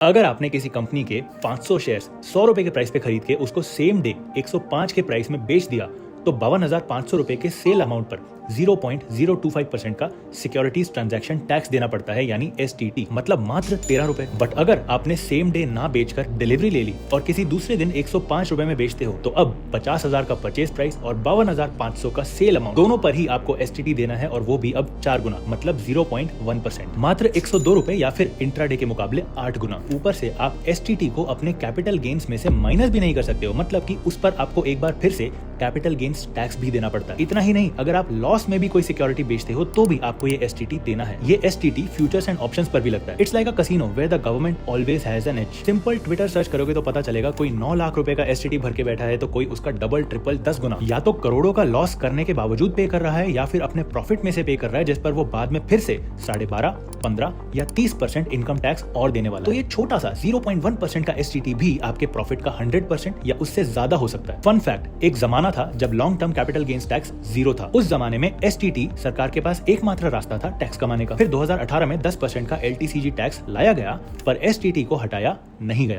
अगर आपने किसी कंपनी के 500 शेयर्स 100 रुपए के प्राइस पे खरीद के उसको सेम डे 105 के प्राइस में बेच दिया तो 52,500 रुपए के सेल अमाउंट पर 0.025% का सिक्योरिटीज ट्रांजैक्शन टैक्स देना पड़ता है, यानी STT, मतलब मात्र 13 रुपए। बट अगर आपने सेम डे ना बेचकर डिलीवरी ले ली और किसी दूसरे दिन 105 रुपए में बेचते हो तो अब 50,000 का परचेज प्राइस और 52,500 का सेल अमाउंट दोनों पर ही आपको STT देना है, और वो भी अब 4 गुना, मतलब 0.1%, मात्र 102 रुपए या फिर इंट्राडे के मुकाबले 8 गुना। ऊपर से आप STT को अपने कैपिटल गेन्स में से माइनस भी नहीं कर सकते हो, मतलब कि उस पर आपको एक बार फिर से कैपिटल गेन्स टैक्स भी देना पड़ता है। इतना ही नहीं, अगर आप लॉस में भी कोई सिक्योरिटी बेचते हो तो भी आपको ये STT देना है। ये STT फ्यूचर्स एंड ऑप्शंस पर भी लगता है। It's like a casino where the government always has an edge. Simple Twitter search करोगे तो पता चलेगा, कोई 9 लाख रुपए का STT भर के बैठा है तो कोई उसका डबल ट्रिपल 10 गुना, या तो करोड़ों का लॉस करने के बावजूद पे कर रहा है या फिर अपने प्रॉफिट में से पे कर रहा है, जिस पर वो बाद में फिर से 12.5, 15 या 30% इनकम टैक्स और देने वाला है। तो ये छोटा सा 0.1% का STT भी आपके प्रॉफिट का 100% या उससे ज्यादा हो सकता है। फन फैक्ट, एक जमाना था जब long term capital gains tax 0 था। उस जमाने में STT सरकार के पास एकमात्र रास्ता था टैक्स कमाने का। फिर 2018 में 10% का LTCG टैक्स लाया गया, पर STT को हटाया नहीं गया।